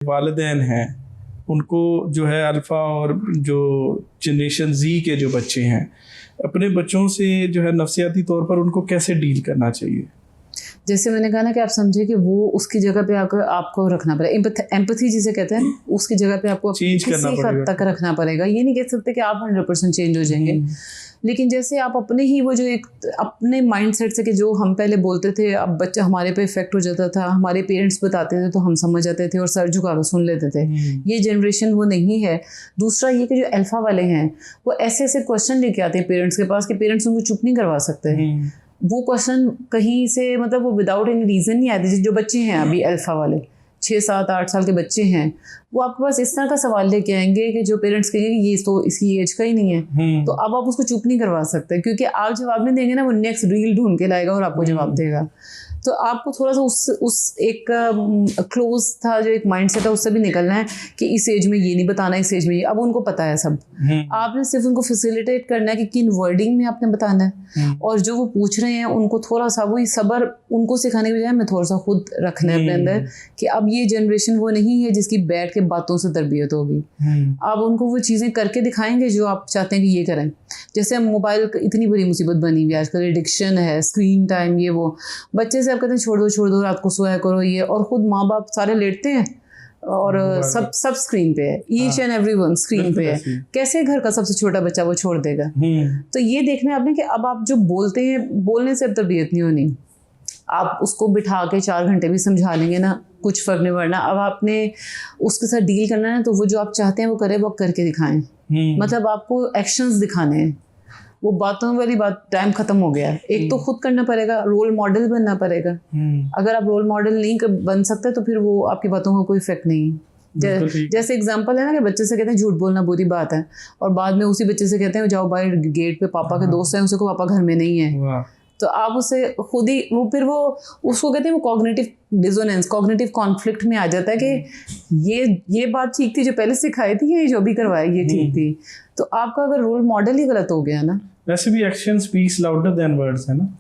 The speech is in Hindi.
वालिदैन हैं उनको जो है अल्फ़ा और जो जनरेशन जी के जो बच्चे हैं अपने बच्चों से जो है नफसियाती तौर पर उनको कैसे डील करना चाहिए? जैसे मैंने कहा ना कि आप समझे कि वो उसकी जगह पे आपको रखना पड़ेगा, एम्पैथी जिसे कहते हैं, उसकी जगह पे आपको चेंज करना किसी हद तक रखना पड़ेगा। ये नहीं कह सकते कि आप 100% चेंज हो जाएंगे, लेकिन जैसे आप अपने ही वो जो एक अपने माइंडसेट से कि जो हम पहले बोलते थे अब बच्चा हमारे पे इफेक्ट हो जाता था, हमारे पेरेंट्स बताते थे तो हम समझ जाते थे और सर झुका कर सुन लेते थे। ये जनरेशन वो नहीं है। दूसरा ये कि जो अल्फा वाले हैं वो ऐसे ऐसे क्वेश्चन लेके आते हैं पेरेंट्स के पास कि पेरेंट्स उनको चुप नहीं करवा सकते। वो क्वेश्चन कहीं से मतलब वो विदाउट एनी रीज़न नहीं आते। जो बच्चे हैं अभी अल्फा वाले 6, 7, 8 साल के बच्चे हैं, वो आपके पास इस तरह का सवाल लेके आएंगे कि जो पेरेंट्स कहेंगे कि ये तो इसकी एज का ही नहीं है। तो अब आप उसको चुप नहीं करवा सकते, क्योंकि आप जवाब नहीं देंगे ना, वो नेक्स्ट रील ढूंढ के लाएगा और आपको जवाब देगा। तो आपको थोड़ा सा उस एक क्लोज था जो एक माइंडसेट है उससे भी निकलना है कि इस एज में ये नहीं बताना, इस एज में ये। अब उनको पता है सब। आपने सिर्फ उनको फैसिलिटेट करना है कि किन वर्डिंग में आपने बताना है, और जो वो पूछ रहे हैं उनको थोड़ा सा वही सब्र उनको सिखाने के बजाय मैं थोड़ा सा खुद रखना है अपने अंदर कि अब ये जनरेशन वो नहीं है जिसकी बैठ के बातों से तरबियत होगी। आप उनको वो चीज़ें करके दिखाएंगे जो आप चाहते हैं कि ये करें। जैसे मोबाइल इतनी बड़ी मुसीबत बनी हुई है आजकल, एडिक्शन है, स्क्रीन टाइम, ये वो। बच्चे से आप कहते हैं छोड़ दो रात को सोया करो ये, और खुद माँ बाप सारे लेटते हैं और सब स्क्रीन पे है, each and every one screen पे है। कैसे घर का सबसे छोटा बच्चा वो छोड़ देगा? तो ये देखना है आपने कि अब आप जो बोलते हैं, बोलने से अब तरबियत नहीं होनी। आप उसको बिठा के 4 घंटे भी समझा लेंगे ना, कुछ फर्क नहीं पड़ना। अब आपने उसके साथ डील करना है तो वो जो आप चाहते हैं वो करे, वो करके दिखाएं। मतलब आपको एक्शंस दिखाने हैं। वो बातों वाली बात टाइम खत्म हो गया है। एक तो खुद करना पड़ेगा, रोल मॉडल बनना पड़ेगा। अगर आप रोल मॉडल नहीं बन सकते तो फिर वो आपकी बातों का कोई इफेक्ट नहीं है। जैसे एग्जांपल है ना कि बच्चे से कहते हैं झूठ बोलना बुरी बात है, और बाद में उसी बच्चे से कहते हैं जाओ बाहर गेट पे पापा के दोस्त हैं, उसको पापा घर में नहीं है। तो आप उसे खुद ही वो उसको कहते हैं वो कॉग्निटिव डिसोनेंस, कॉग्निटिव कॉन्फ्लिक्ट में आ जाता है कि ये बात ठीक थी जो पहले सिखाई थी, ये जो भी करवाया ये ठीक थी। तो आपका अगर रोल मॉडल ही गलत हो गया ना। वैसे भी action speaks louder than words है ना।